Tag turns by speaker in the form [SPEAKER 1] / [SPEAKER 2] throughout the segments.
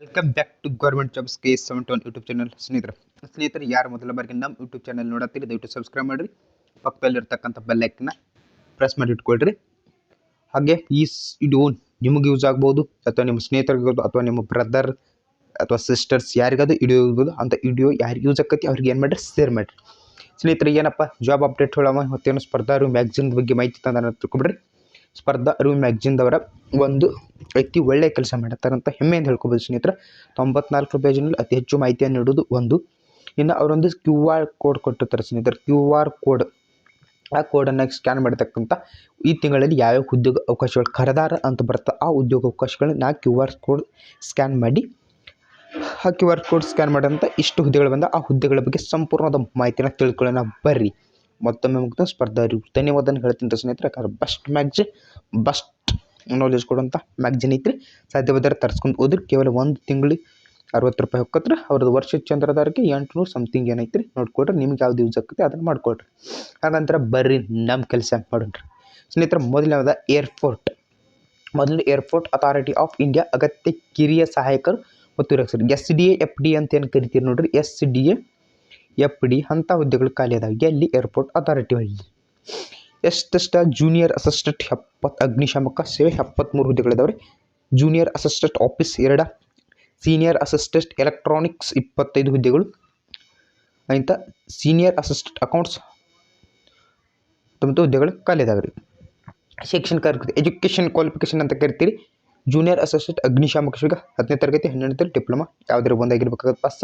[SPEAKER 1] Welcome back to government jobs KS71 YouTube channel. ಸ್ನೇಹಿತರೆ ಯಾರು ಮೊದಲ ಬಾರಿಗೆ ನಮ್ಮ ಯೂಟ್ಯೂಬ್ ಚಾನಲ್ ನೋಡತ್ತೀರಿ ದಯವಿಟ್ಟು ಸಬ್ಸ್ಕ್ರೈಬ್ ಮಾಡಿರಿ, ಪಕ್ಕದಲ್ಲಿರ್ತಕ್ಕಂಥ ಬೆಲ್ ಐಕನ್ನ ಪ್ರೆಸ್ ಮಾಡಿ ಇಟ್ಕೊಳ್ರಿ. ಹಾಗೆ ಈ ವಿಡಿಯೋ ನಿಮಗೆ ಯೂಸ್ ಆಗ್ಬೋದು ಅಥವಾ ನಿಮ್ಮ ಸ್ನೇಹಿತರಿಗೆ ಅಥವಾ ನಿಮ್ಮ ಬ್ರದರ್ ಅಥವಾ ಸಿಸ್ಟರ್ಸ್ ಯಾರಿಗಾದ್ರು ವಿಡಿಯೋ ಇರ್ಬೋದು. ಅಂತ ವಿಡಿಯೋ ಯಾರಿಗೆ ಯೂಸ್ ಆಕತಿ ಅವ್ರಿಗೆ ಏನು ಮಾಡಿರಿ, ಶೇರ್ ಮಾಡಿರಿ. ಸ್ನೇಹಿತರೆ ಏನಪ್ಪ ಜಾಬ್ ಅಪ್ಡೇಟ್ ಹೇಳಮ್ಮ ಮತ್ತೇನು ಸ್ಪರ್ಧಾ ಅರಿವು ಮ್ಯಾಗ್ಝಿನ್ ಬಗ್ಗೆ ಮಾಹಿತಿ ತಂದ ತಿಳ್ಕೊಬಿಡ್ರಿ. ಸ್ಪರ್ಧಾ ಅರಿವು ಮ್ಯಾಗ್ಝಿನ್ದವರ ಒಂದು ವ್ಯಕ್ತಿ ಒಳ್ಳೆಯ ಕೆಲಸ ಮಾಡತ್ತಾರಂತ ಹೆಮ್ಮೆಯಿಂದ ಹೇಳ್ಕೊಬೋದು ಸ್ನೇಹಿತರೆ. 94 ಪೇಜಿನಲ್ಲಿ ಅತಿ ಹೆಚ್ಚು ಮಾಹಿತಿಯನ್ನು ನೀಡೋದು ಒಂದು. ಇನ್ನು ಅವರೊಂದು QR ಕೋಡ್ ಕೊಟ್ಟಿರ್ತಾರೆ ಸ್ನೇಹಿತರೆ. QR ಕೋಡ್, ಆ ಕೋಡನ್ನು ಸ್ಕ್ಯಾನ್ ಮಾಡತಕ್ಕಂಥ ಈ ತಿಂಗಳಲ್ಲಿ ಯಾವ್ಯಾವ ಉದ್ಯೋಗ ಅವಕಾಶಗಳು ಕರೆದಾರ ಅಂತ ಬರುತ್ತೆ. ಆ ಉದ್ಯೋಗ ಅವಕಾಶಗಳನ್ನ QR ಕೋಡ್ ಸ್ಕ್ಯಾನ್ ಮಾಡಿ, ಆ QR ಕೋಡ್ ಸ್ಕ್ಯಾನ್ ಮಾಡೋಂಥ ಇಷ್ಟು ಹುದ್ದೆಗಳು ಬಂದ ಆ ಹುದ್ದೆಗಳ ಬಗ್ಗೆ ಸಂಪೂರ್ಣವಾದ ಮಾಹಿತಿನ ತಿಳ್ಕೊಳ್ಳೋಣ ಬರ್ರಿ. ಮತ್ತೊಮ್ಮೆ ಮುಗಿದ ಸ್ಪರ್ಧಾ ಅರಿವು ಧನ್ಯವಾದ ಹೇಳ್ತೀನಿ ಸ್ನೇಹಿತರೆ. ಯಾಕಂದ್ರೆ ಬೆಸ್ಟ್ ಮ್ಯಾಗ್ಝಿನ್, ಬೆಸ್ಟ್ ನಾಲೆಜ್ ಕೊಡುವಂಥ ಮ್ಯಾಗ್ಝಿನ್ ಐತ್ರಿ. ಸಾಧ್ಯವಾದರೆ ತರಿಸ್ಕೊಂಡು ಹೋದ್ರಿ. ಕೇವಲ ಒಂದು ತಿಂಗಳಿಗೆ 60 ರೂಪಾಯಿ ಹೋಗತ್ರಿ. ಅವ್ರದ್ದು ವರ್ಷ ಚಂದ್ರದಾರಿಗೆ 800 ಸಮಥಿಂಗ್ ಏನೈತ್ರಿ ನೋಡ್ಕೊಡ್ರಿ. ನಿಮ್ಗೆ ಯಾವ್ದು ಯೂಸ್ ಆಗ್ತದೆ ಅದನ್ನು ಮಾಡ್ಕೊಳ್ರಿ. ಹಾಗಂದ್ರೆ ಬರ್ರಿ ನಮ್ಮ ಕೆಲಸ ಮಾಡೋಣ್ರಿ ಸ್ನೇಹಿತರೆ. ಮೊದಲನೇದ ಏರ್ಪೋರ್ಟ್. ಮೊದಲು ಏರ್ಪೋರ್ಟ್ ಅಥಾರಿಟಿ ಆಫ್ ಇಂಡಿಯಾ ಅಗತ್ಯ ಕಿರಿಯ ಸಹಾಯಕರು ಮತ್ತು ರಕ್ಷಕರು SDA FD ಅಂತ ಏನು ಕರಿತೀರಿ ನೋಡ್ರಿ. SDA FD ಅಂಥ ಹುದ್ದೆಗಳು ಖಾಲಿ ಅದಾವೆ ಎಲ್ಲಿ ಏರ್ಪೋರ್ಟ್ ಅಥಾರಿಟಿ ಒಳಗೆ. ಎಷ್ಟೆಷ್ಟ ಜೂನಿಯರ್ ಅಸಿಸ್ಟೆಂಟ್ 70, ಅಗ್ನಿಶಾಮಕ ಸೇವೆ 73 ಹುದ್ದೆಗಳಿದಾವೆ. Junior assistant office 2, senior assistant electronics 25 ಹುದ್ದೆಗಳು. ಇಂಥ ಸೀನಿಯರ್ ಅಸಿಸ್ಟೆಂಟ್ ಅಕೌಂಟ್ಸ್ 90 ಹುದ್ದೆಗಳು ಖಾಲಿ ಇದಾವೆ ರೀ. ಶೈಕ್ಷಣಿಕ ಅರ್ಹತೆ ಎಜುಕೇಷನ್ ಕ್ವಾಲಿಫಿಕೇಷನ್ ಅಂತ ಕರಿತೀರಿ. ಜೂನಿಯರ್ ಅಸಿಸ್ಟೆಂಟ್ ಅಗ್ನಿಶಾಮಕ ಸೇವೆ 10ನೇ ತರಗತಿ 12ನೇ ತರಗತಿ ಡಿಪ್ಲೊಮಾ ಯಾವುದಾದ್ರು ಒಂದಾಗಿರ್ಬೇಕಾಗತ್ತೆ ಪಾಸ್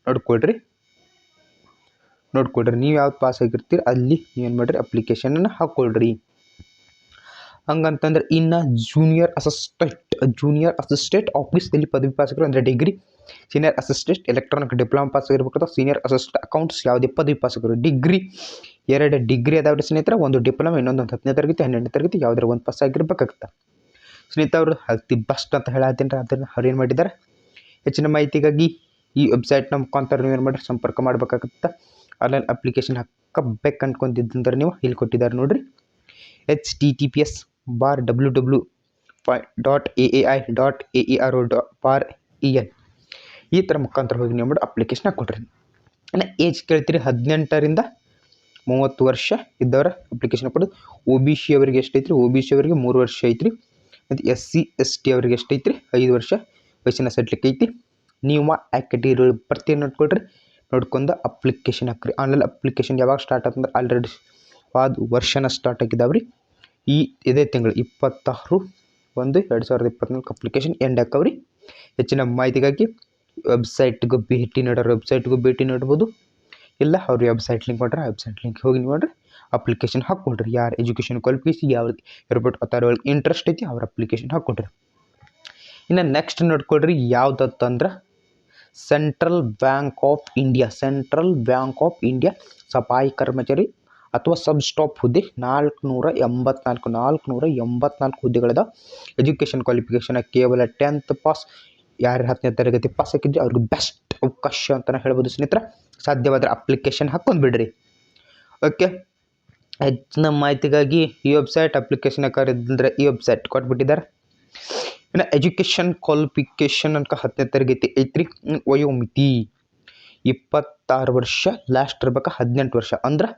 [SPEAKER 1] ನೋಡ್ಕೊಳ್ರಿ. ನೀವು ಯಾವ್ದು ಪಾಸ್ ಆಗಿರ್ತೀರಿ ಅಲ್ಲಿ ನೀವೇನು ಮಾಡಿರಿ ಅಪ್ಲಿಕೇಶನನ್ನು ಹಾಕ್ಕೊಳ್ರಿ. ಹಂಗಂತಂದ್ರೆ ಇನ್ನು ಜೂನಿಯರ್ ಅಸಿಸ್ಟೆಂಟ್ ಆಫೀಸಲ್ಲಿ ಪದವಿ ಪಾಸ್ ಆಗಿರೋ ಅಂದರೆ degree. Senior assistant electronic diploma pass ಆಗಿರ್ಬೇಕು. ಸೀನಿಯರ್ ಅಸಿಸ್ಟೆಂಟ್ ಅಕೌಂಟ್ಸ್ ಯಾವುದೇ ಪದವಿ ಪಾಸ್ ಆಗಿರೋ ಡಿಗ್ರಿ. 2 ಡಿಗ್ರಿ ಅದಾವ್ರಿ ಸ್ನೇಹಿತರೆ. ಒಂದು ಡಿಪ್ಲೊಮಾ, ಇನ್ನೊಂದು 10ನೇ ತರಗತಿ 12ನೇ ತರಗತಿ ಯಾವುದಾದ್ರು ಒಂದು ಪಾಸ್ ಆಗಿರ್ಬೇಕಾಗತ್ತೆ ಸ್ನೇಹಿತರೆ. ಅವರು ಅತಿ ಬೆಸ್ಟ್ ಅಂತ ಹೇಳತ್ತೀನಿ ರೀ. ಅದನ್ನು ಅವ್ರು ಏನು ಮಾಡಿದ್ದಾರೆ, ಹೆಚ್ಚಿನ ಮಾಹಿತಿಗಾಗಿ ಈ ವೆಬ್ಸೈಟ್ನ ಮುಖಾಂತರ ನೀವೇನು ಮಾಡಿರಿ ಸಂಪರ್ಕ ಮಾಡಬೇಕಾಗತ್ತೆ. ಆನ್ಲೈನ್ ಅಪ್ಲಿಕೇಶನ್ ಹಾಕಬೇಕು ಅನ್ಕೊಂತಿದ್ದಂದ್ರೆ ನೀವು ಇಲ್ಲಿ ಕೊಟ್ಟಿದ್ದಾರೆ ನೋಡಿರಿ. https://www.aai.aero.in ಈ ಥರ ಮುಖಾಂತರ ಹೋಗಿ ನೀವು ಮಾಡಿ ಅಪ್ಲಿಕೇಶನ್ ಹಾಕ್ಕೊಡ್ರಿ. ಇನ್ನು ಏಜ್ ಕೇಳ್ತೀರಿ 18ರಿಂದ 30 ವರ್ಷ ಇದ್ದವರ ಅಪ್ಲಿಕೇಶನ್ ಹಾಕೋದು. OBC ಅವರಿಗೆ ಎಷ್ಟೈತ್ರಿ? OBC ಅವರಿಗೆ 3 ವರ್ಷ ಐತ್ರಿ. ಮತ್ತು SC ST ಅವರಿಗೆ ಎಷ್ಟೈತ್ರಿ? 5 ವರ್ಷ ವಯಸ್ಸಿನ ಸಡ್ಲಿಕ್ಕೆ ಐತಿ. ನೀವು ಆ್ಯಕ್ಟಿವ್ ಬರ್ತೀವಿ ನೋಡ್ಕೊಂಡು ಅಪ್ಲಿಕೇಶನ್ ಹಾಕ್ರಿ. ಆನ್ಲೈನ್ ಅಪ್ಲಿಕೇಶನ್ ಯಾವಾಗ ಸ್ಟಾರ್ಟ್ ಆಗ್ತಂದ್ರೆ ಆಲ್ರೆಡಿ ವರ್ಷನ ಸ್ಟಾರ್ಟ್ ಆಗಿದ್ದಾವೆ ರೀ. ಇದೇ ತಿಂಗಳು 26/1/2024 ಅಪ್ಲಿಕೇಶನ್ ಎಂಡ್ ಹಾಕವ್ರಿ. ಹೆಚ್ಚಿನ ಮಾಹಿತಿಗಾಗಿ ವೆಬ್ಸೈಟ್ಗೂ ಭೇಟಿ ನೀಡ್ಬೋದು. ಇಲ್ಲ ಅವ್ರ ವೆಬ್ಸೈಟ್ ಲಿಂಕ್ ಮಾಡ್ರೆ ವೆಬ್ಸೈಟ್ ಲಿಂಕ್ ಹೋಗಿ ನೋಡ್ರಿ ಅಪ್ಲಿಕೇಶನ್ ಹಾಕ್ಕೊಡ್ರಿ. ಯಾರು ಎಜುಕೇಷನ್ ಕ್ವಾಲಿಫಿಕೇಷನ್ ಯಾವ್ದು ಏರ್ಪೋರ್ಟ್ ಅಥಾರಿಟಿ ಇಂಟ್ರೆಸ್ಟ್ ಐತಿ ಅವ್ರ ಅಪ್ಲಿಕೇಶನ್ ಹಾಕ್ಕೊಡ್ರಿ. ಇನ್ನು ನೆಕ್ಸ್ಟ್ ನೋಡ್ಕೊಳ್ರಿ ಯಾವುದಂತಂದ್ರೆ ಸೆಂಟ್ರಲ್ ಬ್ಯಾಂಕ್ ಆಫ್ ಇಂಡಿಯಾ ಸಫಾಯಿ ಕರ್ಮಚಾರಿ ಅಥವಾ ಸಬ್ ಸ್ಟಾಪ್ ಹುದ್ದೆ 484 ಹುದ್ದೆಗಳಿದಾವೆ. ಎಜುಕೇಷನ್ ಕ್ವಾಲಿಫಿಕೇಷನ್ ಕೇವಲ 10th ಪಾಸ್. ಯಾರು 10ನೇ ತರಗತಿ ಪಾಸ್ ಹಾಕಿದ್ರಿ ಅವ್ರಿಗೆ ಬೆಸ್ಟ್ ಅವಕಾಶ ಅಂತಲೇ ಹೇಳ್ಬೋದು ಸ್ನೇಹಿತರೆ. ಸಾಧ್ಯವಾದರೆ ಅಪ್ಲಿಕೇಶನ್ ಹಾಕ್ಕೊಂಡ್ಬಿಡ್ರಿ. ಓಕೆ, ಹೆಚ್ಚಿನ ಮಾಹಿತಿಗಾಗಿ ಈ ವೆಬ್ಸೈಟ್ ಅಪ್ಲಿಕೇಶನ್ ಹಾಕಿದ್ರೆ ಈ ವೆಬ್ಸೈಟ್ ಕೊಟ್ಬಿಟ್ಟಿದ್ದಾರೆ. ಇನ್ನು ಎಜುಕೇಷನ್ ಕ್ವಾಲಿಫಿಕೇಷನ್ ಅನ್ಕ 10ನೇ ತರಗತಿ ಐತ್ರಿ. ವಯೋಮಿತಿ 26 ವರ್ಷ ಲಾಸ್ಟ್ ಇರ್ಬೇಕು. 18 ವರ್ಷ ಅಂದ್ರೆ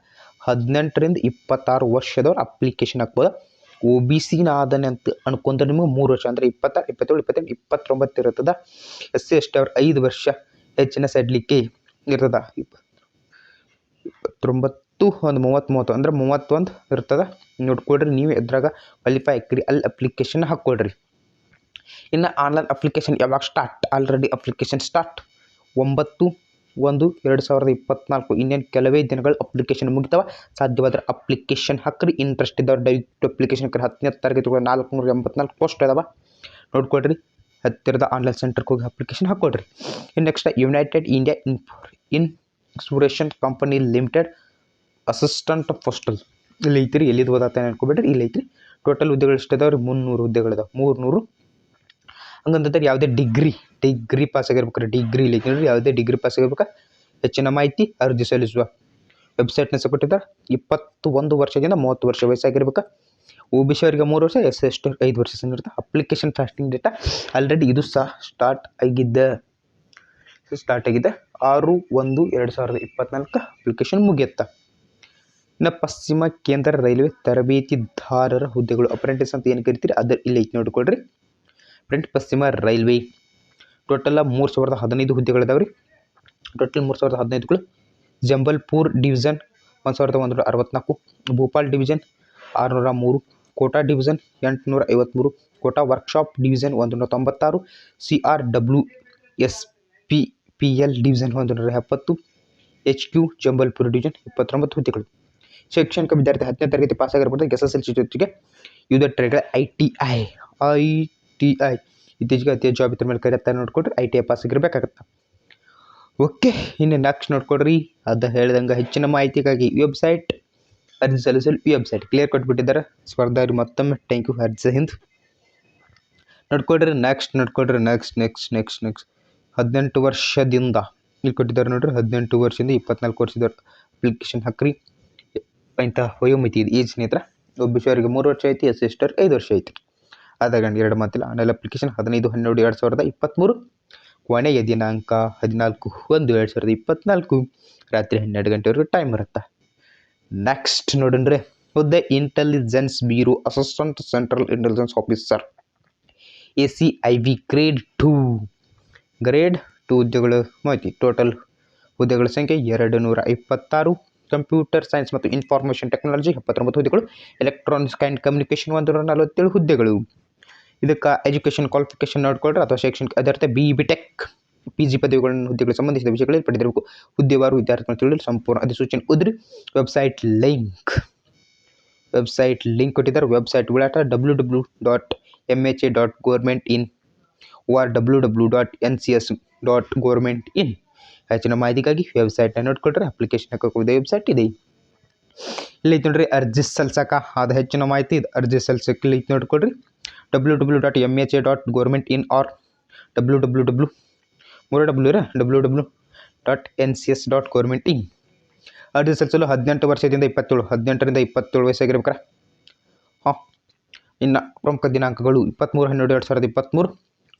[SPEAKER 1] 18ರಿಂದ 26 ವರ್ಷದವ್ರು ಅಪ್ಲಿಕೇಶನ್ ಹಾಕ್ಬೋದು. OBC ಆದನೆ ಅಂತ ಅನ್ಕೊಂಡ್ರೆ ನಿಮಗೆ 3 ವರ್ಷ ಅಂದರೆ 26, 27, 28, 29 ಇರ್ತದೆ. SC ST ಅವ್ರು 5 ವರ್ಷ ಹೆಚ್ಚಿನ ಸಡ್ಲಿಕ್ಕೆ ಇರ್ತದೆ. 29 ಒಂದು 30 ಅಂದರೆ 31 ಇರ್ತದೆ ನೋಡ್ಕೊಳ್ರಿ. ನೀವು ಎದ್ರಾಗ ಕ್ವಾಲಿಫೈ ಹಾಕ್ರಿ ಅಲ್ಲಿ ಅಪ್ಲಿಕೇಶನ್ ಹಾಕ್ಕೊಳ್ರಿ. ಇನ್ನು ಆನ್ಲೈನ್ ಅಪ್ಲಿಕೇಶನ್ ಯಾವಾಗ ಸ್ಟಾರ್ಟ್? Already application start 9/1/2024. ಇನ್ನೇನು ಕೆಲವೇ ದಿನಗಳು ಅಪ್ಲಿಕೇಶನ್ ಮುಗಿತಾವೆ. ಸಾಧ್ಯವಾದರೆ ಅಪ್ಲಿಕೇಶನ್ ಹಾಕ್ರಿ. ಇಂಟ್ರೆಸ್ಟ್ ಇದ್ದವ್ರು ದಯವಿಟ್ಟು ಅಪ್ಲಿಕೇಶನ್ ಹಾಕ್ರಿ. 10ನೇ ತರಗತಿಗಳು 484 ಪೋಸ್ಟ್ ಇದಾವೆ ನೋಡ್ಕೊಳ್ರಿ. ಹತ್ತಿರದ ಆನ್ಲೈನ್ ಸೆಂಟರ್ಗೆ ಹೋಗಿ ಅಪ್ಲಿಕೇಶನ್ ಹಾಕ್ಕೊಳ್ರಿ. ಇನ್ನು next united India insurance company limited assistant postal ಇಲ್ಲಿ ಐತ್ರಿ. ಎಲ್ಲಿದು ಓದಾತಾನೆ ಅನ್ಕೊಬೇಡ್ರಿ, ಇಲ್ಲಿ ಐತ್ರಿ. ಟೋಟಲ್ ಹುದ್ದೆಗಳು ಎಷ್ಟಿದಾವ್ರಿ? 300 ಹುದ್ದೆಗಳಿದಾವೆ. 300 ಹಂಗಂತಂದ್ರೆ ಯಾವುದೇ ಡಿಗ್ರಿ ಪಾಸ್ ಆಗಿರ್ಬೇಕು. ಡಿಗ್ರಿ ಇಲ್ಲಿ ನೋಡ್ರಿ, ಯಾವುದೇ ಡಿಗ್ರಿ ಪಾಸ್ ಆಗಿರ್ಬೇಕು. ಹೆಚ್ಚಿನ ಮಾಹಿತಿ ಅರ್ಜಿ ಸಲ್ಲಿಸುವ ವೆಬ್ಸೈಟ್ನ ಕೊಟ್ಟಿದ್ದಾರೆ. 21 ವರ್ಷದಿಂದ 30 ವರ್ಷ ವಯಸ್ಸಾಗಿರ್ಬೇಕು. OBC ಅವರಿಗೆ 3 ವರ್ಷ, SC ST 5 ವರ್ಷ ಸ್ನೇಹಿತರೆ. ಅಪ್ಲಿಕೇಶನ್ ಸ್ಟಾರ್ಟಿಂಗ್ ಡೇಟಾ ಆಲ್ರೆಡಿ ಇದು ಸಹ ಸ್ಟಾರ್ಟ್ ಆಗಿದೆ 6/1/2024 ಅಪ್ಲಿಕೇಶನ್ ಮುಗಿಯುತ್ತಾ. ಇನ್ನು ಪಶ್ಚಿಮ ಕೇಂದ್ರ ರೈಲ್ವೆ ತರಬೇತಿದಾರರ ಹುದ್ದೆಗಳು ಅಪ್ರೆಂಟಿಸ್ ಅಂತ ಏನು ಕರಿತೀರಿ ಅದು ಇಲ್ಲಿ ಐತೆ ನೋಡ್ಕೊಳ್ರಿ. ಫ್ರೆಂಡ್ ಪಶ್ಚಿಮ ರೈಲ್ವೆ ಟೋಟಲ್ 3015 ಹುದ್ದೆಗಳಿದಾವೆ ರೀ. ಟೋಟಲ್ 3015ಗಳು. Jabalpur division 1164, Bhopal division 603, Kota division 853, Kota workshop division 196, CRWSPPL division 170, HQ Jabalpur division 29 ಹುದ್ದೆಗಳು. ಶೈಕ್ಷಣಿಕ ವಿದ್ಯಾರ್ಥಿ 10ನೇ ತರಗತಿ ಪಾಸ್ ಆಗಿರ್ಬೋದು. SSLC ಜೊತೆಗೆ ವಿವಿಧ ಟ್ರೇಡ್ಗಳ ITI ಇತ್ತೀಚೆಗೆ ಅತಿ ಹೆಚ್ಚು ಜಾಬ್ ಇದ್ರ ಮೇಲೆ ಕರೆಯುತ್ತಾರೆ ನೋಡ್ಕೊಡ್ರಿ. ITI ಪಾಸ್ ಆಗಿರ್ಬೇಕಾಗತ್ತೆ. ಓಕೆ, ಇನ್ನು ನೆಕ್ಸ್ಟ್ ನೋಡ್ಕೊಡ್ರಿ. ಅದು ಹೇಳಿದಂಗೆ ಹೆಚ್ಚಿನ ಮಾಹಿತಿಗಾಗಿ ವೆಬ್ಸೈಟ್ ಅರ್ಜಿ ಸಲ್ಲಿಸಲು ವೆಬ್ಸೈಟ್ ಕ್ಲಿಯರ್ ಕೊಟ್ಬಿಟ್ಟಿದ್ದಾರೆ ಸ್ಪರ್ಧಾರಿ. ಮತ್ತೊಮ್ಮೆ ಥ್ಯಾಂಕ್ ಯು. ಅರ್ಜಿ ಹಿಂದ್ ನೋಡ್ಕೊಡ್ರಿ. ನೆಕ್ಸ್ಟ್ 18 ವರ್ಷದಿಂದ ಇಲ್ಲಿ ಕೊಟ್ಟಿದ್ದಾರೆ ನೋಡ್ರಿ. 18 ವರ್ಷದಿಂದ 24 ವರ್ಷದ ಅಪ್ಲಿಕೇಶನ್ ಹಾಕ್ರಿ. ಇಂಥ ವಯೋಮಿತಿ ಇದೆ ಏಜ್ ಸ್ನೇಹಿತರ. OBC ಅವರಿಗೆ 3 ವರ್ಷ ಐತಿ, SC ST 5 ವರ್ಷ ಐತಿ. ಅದಾಗಂಡು 2 ಮಾತಿಲ್ಲ. ಆನ್ಲೈನ್ ಅಪ್ಲಿಕೇಶನ್ 15/12/2024, ಕೊನೆಯ ದಿನಾಂಕ 14/1/2024 ರಾತ್ರಿ 12 ಗಂಟೆವರೆಗೂ ಟೈಮ್ ಇರುತ್ತೆ. ನೆಕ್ಸ್ಟ್ ನೋಡೋಣ್ರಿ. ಹುದ್ದೆ intelligence bureau assistant central intelligence officer ACIB grade 2 ಹುದ್ದೆಗಳು ಮಾಹಿತಿ. ಟೋಟಲ್ ಹುದ್ದೆಗಳ ಸಂಖ್ಯೆ 226. ಕಂಪ್ಯೂಟರ್ ಸೈನ್ಸ್ ಮತ್ತು ಇನ್ಫಾರ್ಮೇಷನ್ ಟೆಕ್ನಾಲಜಿ 79 ಹುದ್ದೆಗಳು. ಎಲೆಕ್ಟ್ರಾನಿಕ್ಸ್ ಆ್ಯಂಡ್ ಕಮ್ಯುನಿಕೇಷನ್ 147 ಹುದ್ದೆಗಳು. ಇದಕ್ಕೆ ಎಜುಕೇಷನ್ ಕ್ವಾಲಿಫಿಕೇಷನ್ ನೋಡ್ಕೊಳ್ರಿ ಅಥವಾ ಶೈಕ್ಷಣಿಕ ಅರ್ಹತೆ BTech PG ಪದವಿಗಳನ್ನು ಹುದ್ದೆಗಳಿಗೆ ಸಂಬಂಧಿಸಿದ ವಿಷಯಗಳಲ್ಲಿ ಪಡೆದಿರಬೇಕು. ಹುದ್ದೆವಾರು ವಿದ್ಯಾರ್ಥಿಗಳು ತಿಳಿಯಲು ಸಂಪೂರ್ಣ ಅಧಿಸೂಚನೆ ಓದ್ರಿ. ವೆಬ್ಸೈಟ್ ಲಿಂಕ್ ಕೊಟ್ಟಿದ್ದಾರೆ. ವೆಬ್ಸೈಟ್ ವಿಳಾಸ www.mha.governmentin or www.ncs.governmentin. ಹೆಚ್ಚಿನ ಮಾಹಿತಿಗಾಗಿ ವೆಬ್ಸೈಟ್ನ ನೋಡ್ಕೊಳ್ರಿ. ಅಪ್ಲಿಕೇಶನ್ ಹಾಕೋದು ವೆಬ್ಸೈಟ್ ಇದೆ. ಇಲ್ಲಿ ಐತೆ ನೋಡ್ರಿ. ಅರ್ಜಿ ಸಲ್ಸಕ ಅದು ಹೆಚ್ಚಿನ ಮಾಹಿತಿ ಇದೆ. ಅರ್ಜಿ ಸಲ್ಸಕ್ಕೆ ಇಲ್ಲಿ ಐತೆ ನೋಡ್ಕೊಳ್ರಿ. www.mha.governmentin or www.ncs.governmentin. ಅರ್ಜಿ ಸಲ್ಲಿಸಲು 18 ವರ್ಷದಿಂದ 18 ವಯಸ್ಸಾಗಿರ್ಬೇಕಾರೆ. ಇನ್ನು ಪ್ರಮುಖ ದಿನಾಂಕಗಳು 23/12/2023,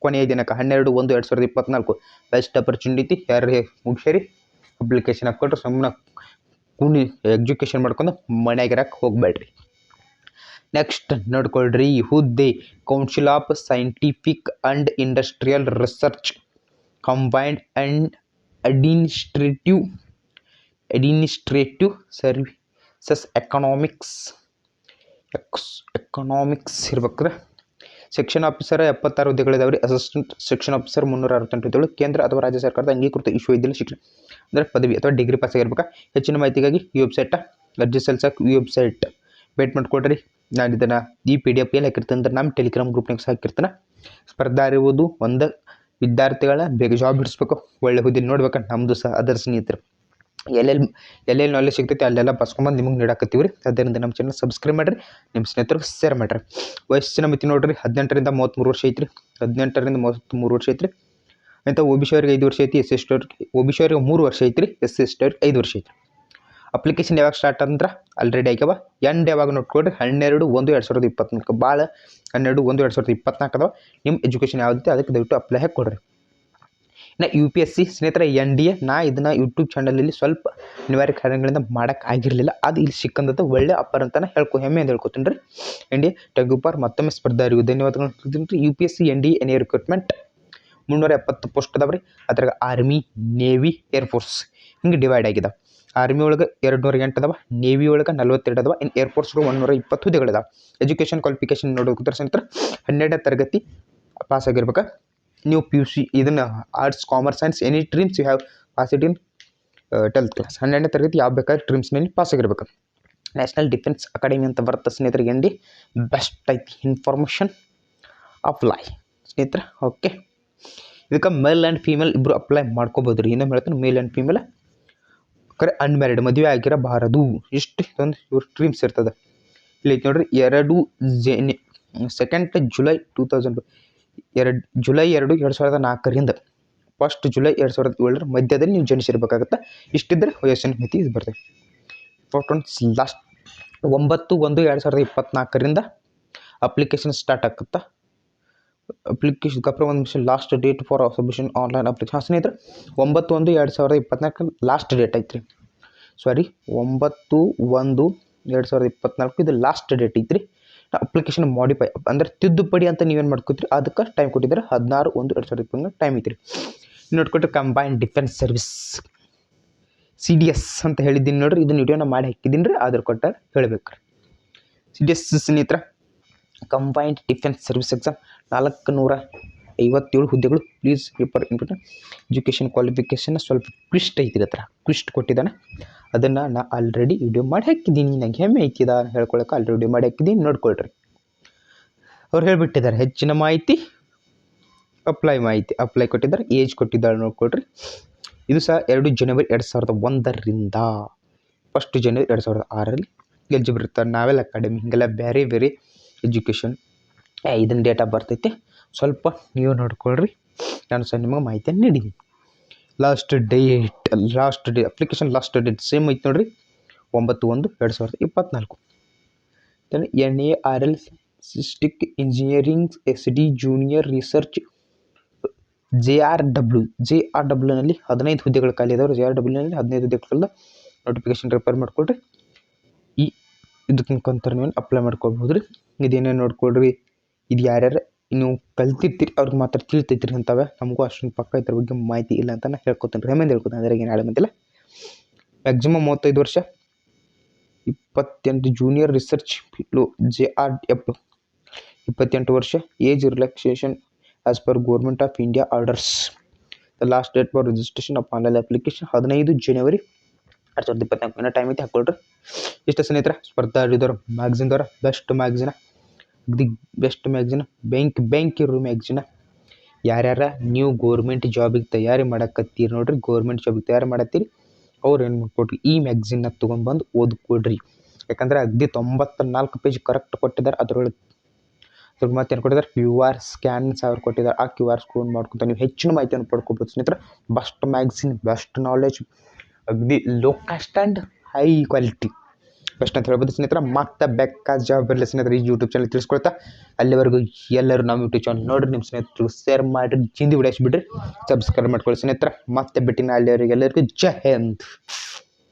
[SPEAKER 1] ಕೊನೆಯ ದಿನಾಂಕ 12/1/2024. Best opportunity. ಯಾರು ಮುಗಿಸ್ಯಾರಿ ಅಪ್ಲಿಕೇಶನ್ ಹಾಕ್ಕೊಟ್ರೆ ಸುಮ್ಮನೆ ಎಜುಕೇಷನ್ ಮಾಡ್ಕೊಂಡು ಮನೆಯಾಗಿರಕ್ಕೆ ಹೋಗ್ಬೇಡ್ರಿ. ನೆಕ್ಸ್ಟ್ ನೋಡ್ಕೊಳ್ರಿ. ಹುದ್ದೆ council of scientific and industrial research combined and administrative services economics ಇರ್ಬೇಕ್ರೆ. ಸೆಕ್ಷನ್ ಆಫೀಸರ್ 76 ಹುದ್ದೆಗಳಿದಾವೆ. ಅಸಿಸ್ಟೆಂಟ್ ಸೆಕ್ಷನ್ ಆಫೀಸರ್ 368 ಹುದ್ದೆಗಳು. ಕೇಂದ್ರ ಅಥವಾ ರಾಜ್ಯ ಸರ್ಕಾರದ ಅಂಗೀಕೃತ ವಿಶ್ವವಿದ್ಯಾಲಯ ಶಿಕ್ಷಣ ಅಂದರೆ ಪದವಿ ಅಥವಾ ಡಿಗ್ರಿ ಪಾಸ್ ಆಗಿರ್ಬೇಕಾ. ಹೆಚ್ಚಿನ ಮಾಹಿತಿಗಾಗಿ ಈ ವೆಬ್ಸೈಟ್ ಅರ್ಜಿ ಸಲ್ಸಕ್ಕೆ ವೆಬ್ಸೈಟ್ ಭೇಟಿ ಮಾಡ್ಕೊಡ್ರಿ. ನಾನು ಇದನ್ನು ಈ PDF ಎಲ್ಲಿ ಹಾಕಿರ್ತೀನಿ ಅಂದ್ರೆ ನಮ್ಮ ಟೆಲಿಗ್ರಾಮ್ ಗ್ರೂಪ್ನಾಗ ಹಾಕಿರ್ತಾನೆ. ಸ್ಪರ್ಧಾ ಇರುವುದು ಒಂದು ವಿದ್ಯಾರ್ಥಿಗಳ ಬೇಗ ಜಾಬ್ ಹಿಡಿಸ್ಬೇಕು, ಒಳ್ಳೆ ಹುದ್ದೆ ನೋಡ್ಬೇಕು. ನಮ್ಮದು ಸಹ ಅದರ ಸ್ನೇಹಿತರು ಎಲ್ಲೆಲ್ಲಿ ನಾಲೆಜ್ ಸಿಗ್ತೈತಿ ಅಲ್ಲೆಲ್ಲ ಬಸ್ಕೊಂಬಂದು ನಿಮಗೆ ನೀಡಾಕತ್ತೀವಿ ರೀ. ಅದರಿಂದ ನಮ್ಮ ಚಾನಲ್ ಸಬ್ಸ್ಕ್ರೈಬ್ ಮಾಡಿರಿ, ನಿಮ್ಮ ಸ್ನೇಹಿತರಿಗೆ ಶೇರ್ ಮಾಡಿರಿ. ವಯಸ್ಸಿನ ಮಿತಿ ನೋಡ್ರಿ. 18ರಿಂದ 33 ವರ್ಷ ಐತ್ರಿ. 18ರಿಂದ 33 ವರ್ಷ ಐತ್ರಿ. ಅಂತ OBC ಅವರಿಗೆ 5 ವರ್ಷ ಐತಿ. SC ST OBC ಅವರಿಗೆ 3 ವರ್ಷ ಐತ್ರಿ. SC ST 5 ವರ್ಷ ಐತ್ರಿ. ಅಪ್ಲಿಕೇಶನ್ ಯಾವಾಗ ಸ್ಟಾರ್ಟ್ ಅಂದ್ರೆ ಆಲ್ರೆಡಿ ಆಗ್ಯಾವ. ಎಂಡ್ ಯಾವಾಗ ನೋಡ್ಕೊಡ್ರಿ 12/1/2024. ಭಾಳ 12/1/2024 ಅದಾವ. ನಿಮ್ಮ ಎಜುಕೇಷನ್ ಯಾವುದೈತೆ ಅದಕ್ಕೆ ದಯವಿಟ್ಟು ಅಪ್ಲೈ ಹಾಕ್ಕೊಡ್ರಿ. ಇನ್ನು UPSC ಸ್ನೇಹಿತರೆ NDA ನಾ ಇದನ್ನು ಯೂಟ್ಯೂಬ್ ಚಾನಲಲ್ಲಿ ಸ್ವಲ್ಪ ಅನಿವಾರ್ಯ ಕಾರಣಗಳಿಂದ ಮಾಡೋಕ್ಕೆ ಆಗಿರಲಿಲ್ಲ. ಅದು ಇಲ್ಲಿ ಸಿಕ್ಕಂಥದ್ದು ಒಳ್ಳೆ ಅಪ್ಪರ್ ಅಂತಾನೆ ಹೆಮ್ಮೆಯಿಂದ ಹೇಳ್ಕೊತೀನಿ ರೀ. NDA ಟಗ್ಗುಪಾರ್ ಮತ್ತೊಮ್ಮೆ ಸ್ಪರ್ಧಾರಿಗೂ ಧನ್ಯವಾದಗಳು ಹೇಳ್ತೀನಿ ರೀ. UPSC NDA any recruitment 370 post ಅದಾವೆ ರೀ. ಅದ್ರಾಗ ಆರ್ಮಿ, ನೇವಿ, ಏರ್ಫೋರ್ಸ್ ಹಿಂಗೆ ಡಿವೈಡ್ ಆಗಿದೆ. ಆರ್ಮಿ ಒಳಗೆ 208 ಅದಾವ, ನೇವಿ ಒಳಗೆ 42 ಅದಾವ, ಇನ್ನು ಏರ್ಫೋರ್ಸ್ 120 ಹುದ್ದೆಗಳಿದಾವೆ. ಎಜುಕೇಷನ್ ಕ್ವಾಲಿಫಿಕೇಷನ್ ನೋಡೋಕೆ ಸ್ನೇಹಿತರೆ 12ನೇ ತರಗತಿ ಪಾಸ್ ಆಗಿರ್ಬೇಕಾ. ನೀವು PUC ಇದನ್ನು arts, commerce, science any streams you have pass it in 12th class. 12ನೇ ತರಗತಿ ಯಾವ ಬೇಕಾದ್ರೆ ಡ್ರೀಮ್ಸ್ನಲ್ಲಿ ಪಾಸ್ ಆಗಿರ್ಬೇಕು. ನ್ಯಾಷನಲ್ ಡಿಫೆನ್ಸ್ ಅಕಾಡೆಮಿ ಅಂತ ಬರುತ್ತೆ ಸ್ನೇಹಿತರೆ. ND ಬೆಸ್ಟ್ ಐತಿ ಇನ್ಫಾರ್ಮೇಷನ್ ಅಪ್ಲೈ ಸ್ನೇಹಿತರೆ. ಓಕೆ, ಇದಕ್ಕೆ ಮೇಲ್ ಆ್ಯಂಡ್ ಫೀಮೇಲ್ ಇಬ್ಬರು ಅಪ್ಲೈ ಮಾಡ್ಕೋಬೋದು ರೀ. ಇನ್ನೊಮ್ಮೆ ಹೇಳ್ತಾನೆ, ಮೇಲ್ ಆ್ಯಂಡ್ ಫೀಮೇಲ್ ಕರೆ ಅನ್ಮ್ಯಾರಿಡ್ ಮದುವೆ ಆಗಿರಬಾರದು. ಇಷ್ಟು ಒಂದು ಇವ್ರ ಡ್ರೀಮ್ಸ್ ಇರ್ತದೆ. ಇಲ್ಲಿ ಐತಿ ನೋಡ್ರಿ. 2 ಜುಲೈ 2004ರಿಂದ 1 ಜುಲೈ 2007 ಮಧ್ಯದಲ್ಲಿ ನೀವು ಜನಿಸಿರ್ಬೇಕಾಗತ್ತೆ. ಇಷ್ಟಿದ್ರೆ ವಯಸ್ಸಿನ ಮಿತಿ ಇದು ಬರ್ತದೆ. ಲಾಸ್ಟ್ 9/1/2024ರಿಂದ ಅಪ್ಲಿಕೇಶನ್ ಸ್ಟಾರ್ಟ್ ಆಗುತ್ತಾ. ಅಪ್ಲಿಕೇಶನ್ ಕಪ್ರ ಒಂದು ನಿಮಿಷ last date for submission online application. ಹಾಂ ಸ್ನೇಹಿತರೆ 9/1/2024 ಲಾಸ್ಟ್ ಡೇಟ್ ಐತ್ರಿ. ಸಾರಿ 9/1/2024 ಇದು ಲಾಸ್ಟ್ ಡೇಟ್ ಐತ್ರಿ. ಅಪ್ಲಿಕೇಶನ್ ಮಾಡಿಫೈ ಅಂದರೆ ತಿದ್ದುಪಡಿ ಅಂತ ನೀವೇನು ಮಾಡ್ಕೋತೀರಿ ಅದಕ್ಕೆ ಟೈಮ್ ಕೊಟ್ಟಿದ್ದಾರೆ 16/1/2024 ಟೈಮ್ ಐತ್ರಿ. ನೋಡ್ಕೊಟ್ರೆ ಕಂಬೈನ್ಡ್ ಡಿಫೆನ್ಸ್ ಸರ್ವಿಸ್ CDS ಅಂತ ಹೇಳಿದ್ದೀನಿ ನೋಡ್ರಿ. ಇದನ್ನ ವಿಡಿಯೋನ ಮಾಡಿ ಹಾಕಿದ್ದೀನಿ ರೀ, ಅದ್ರ ಕೊಟ್ಟ ಹೇಳ್ಬೇಕು ರೀ. CDS ಸ್ನೇಹಿತರ ಕಂಬೈನ್ಡ್ ಡಿಫೆನ್ಸ್ ಸರ್ವಿಸ್ ಎಕ್ಸಾಮ್ 457 ಹುದ್ದೆಗಳು. Please paper important. Education qualification ಸ್ವಲ್ಪ ಕ್ವಿಸ್ಟ್ ಐತಿ ಹತ್ರ ಕ್ವಿಸ್ಟ್ ಕೊಟ್ಟಿದ್ದಾನೆ. ಅದನ್ನು ನಾ ಆಲ್ರೆಡಿ ವಿಡಿಯೋ ಮಾಡಿ ಹಾಕಿದ್ದೀನಿ. ನಂಗೆ ಹೆಮ್ಮೆ ಐತಿದ ಹೇಳ್ಕೊಳಕ್ಕೆ ಆಲ್ರೆಡಿ ವಿಡಿಯೋ ಮಾಡಿ ಹಾಕಿದ್ದೀನಿ, ನೋಡ್ಕೊಳ್ರಿ. ಅವ್ರು ಹೇಳಿಬಿಟ್ಟಿದ್ದಾರೆ ಹೆಚ್ಚಿನ ಮಾಹಿತಿ ಅಪ್ಲೈ ಕೊಟ್ಟಿದ್ದಾರೆ, ಏಜ್ ಕೊಟ್ಟಿದ್ದಾರೆ ನೋಡ್ಕೊಳ್ರಿ. ಇದು ಸಹ 2 ಜನವರಿ 2001ರಿಂದ 1 ಜನವರಿ 2006 ಎಲಿಜಿಬಲ್ ಇರ್ತಾರೆ. ನಾವೆಲ್ಲ ಅಕಾಡೆಮಿ ಹಿಂಗೆಲ್ಲ ಬೇರೆ ಎಜುಕೇಷನ್ ಇದನ್ನ ಡೇಟ್ ಆಫ್ ಬರ್ತ್ ಐತೆ, ಸ್ವಲ್ಪ ನೀವು ನೋಡ್ಕೊಳ್ರಿ. ನಾನು ಸಹ ನಿಮಗೆ ಮಾಹಿತಿಯನ್ನು ನೀಡಿದ್ದೀನಿ. Last date application last date same ಐತೆ ನೋಡ್ರಿ, 9/1/2024. NARL ಸ್ಟಿಕ್ engineering SD junior research JRW ನಲ್ಲಿ 15 ಹುದ್ದೆಗಳು ಖಾಲಿ ಇದಾವೆ. JRW ನಲ್ಲಿ 15 ಹುದ್ದೆಗಳು ಖಾಲಿ. ನೋಟಿಫಿಕೇಶನ್ ರಿಪೇರ್ ಮಾಡ್ಕೊಳ್ರಿ. ಇದಕ್ಕೆ ಮುಖಾಂತರ ನೀವು ಅಪ್ಲೈ ಮಾಡ್ಕೊಳ್ಬೋದು ರೀ. ಇದೇನೇನು ನೋಡ್ಕೊಳ್ರಿ, ಇದು ಯಾರ್ಯಾರು ನೀವು ಕಲ್ತಿರ್ತೀರಿ ಅವ್ರಿಗೆ ಮಾತ್ರ ತಿಳಿತೈತ್ರಿ ಅಂತವೆ. ನಮಗೂ ಅಷ್ಟೊಂದು ಪಕ್ಕ ಇದ್ರ ಬಗ್ಗೆ ಮಾಹಿತಿ ಇಲ್ಲ ಅಂತ ನಾನು ಹೇಳ್ಕೊತೀನಿ ರೀ. ಹೆಮ್ಮೆಂದು ಹೇಳ್ಕೊತೀನಿ, ಅದ್ರಾಗ ಏನು ಹೇಳೋದಿಲ್ಲ. ಮ್ಯಾಕ್ಸಿಮಮ್ 35 ವರ್ಷ, 28 ಜೂನಿಯರ್ ರಿಸರ್ಚ್ ಫೆಲೋ JRF 28 ವರ್ಷ. Age relaxation as per government of India orders. The last date for registration of online application 15 January 2024 time ಐತೆ, ಹಾಕೊಳ್ರಿ. ಇಷ್ಟ ಸ್ನೇಹಿತರೆ ಸ್ಪರ್ಧಾ ಹಿಡಿದವ್ರು ಮ್ಯಾಗ್ಝಿನ್ದವ್ರು ಬೆಸ್ಟ್ ಮ್ಯಾಗ್ಝಿನ್ ಬ್ಯಾಂಕ್ ಇರೋ ಮ್ಯಾಗ್ಝಿನ್. ಯಾರ್ಯಾರ ನೀವು ಗೋರ್ಮೆಂಟ್ ಜಾಬಿಗೆ ತಯಾರಿ ಮಾಡಕತ್ತೀರಿ ನೋಡ್ರಿ, ಗೋರ್ಮೆಂಟ್ ಜಾಬಿಗೆ ತಯಾರಿ ಮಾಡತ್ತೀರಿ ಅವ್ರು ಏನು ಮಾಡ್ಕೊಡ್ರಿ, ಈ ಮ್ಯಾಗ್ಝಿನ್ನ ತೊಗೊಂಡ್ಬಂದು ಓದ್ಕೊಡ್ರಿ. ಯಾಕಂದರೆ ಅಗದಿ 94 ಪೇಜ್ ಕರೆಕ್ಟ್ ಕೊಟ್ಟಿದ್ದಾರೆ. ಅದರೊಳಗೆ ಮತ್ತೆ ಏನು ಕೊಟ್ಟಿದ್ದಾರೆ, QR ಸ್ಕ್ಯಾನ್ಸ್ ಅವ್ರು ಕೊಟ್ಟಿದ್ದಾರೆ. ಆ QR ಸ್ಕ್ಯಾನ್ ಮಾಡ್ಕೊತ ನೀವು ಹೆಚ್ಚಿನ ಮಾಹಿತಿಯನ್ನು ಪಡ್ಕೊಬೋದು ಸ್ನೇಹಿತರೆ. ಬೆಸ್ಟ್ ಮ್ಯಾಗ್ಝಿನ್, ಬೆಸ್ಟ್ ನಾಲೆಜ್, ಅಗದಿ low cost and high quality best ಅಂತ ಹೇಳ್ಬೋದು ಸ್ನೇಹಿತರೆ. ಮತ್ತೆ ಬೇಕಾದ ಜಾಬ್ ಬರಲಿ ಸ್ನೇಹಿತರೆ ಈ ಯೂಟ್ಯೂಬ್ ಚಾನಲ್ ತಿಳಿಸ್ಕೊಳ್ತಾ. ಅಲ್ಲಿವರೆಗೂ ಎಲ್ಲರೂ ನಮ್ಮ ಯೂಟ್ಯೂಬ್ ಚಾನಲ್ ನೋಡಿರಿ, ನಿಮ್ಮ ಸ್ನೇಹಿತರು ಶೇರ್ ಮಾಡಿರಿ, ಚಿಂದಿ ಬಿಡಿಸ್ಬಿಡ್ರಿ, ಸಬ್ಸ್ಕ್ರೈಬ್ ಮಾಡ್ಕೊಳ್ಳಿ ಸ್ನೇಹಿತರೆ. ಮತ್ತೆ ಬಿಟ್ಟಿನ ಅಲ್ಲಿವರೆಗೆ ಎಲ್ಲರಿಗೂ ಜೈ ಹಿಂದ್.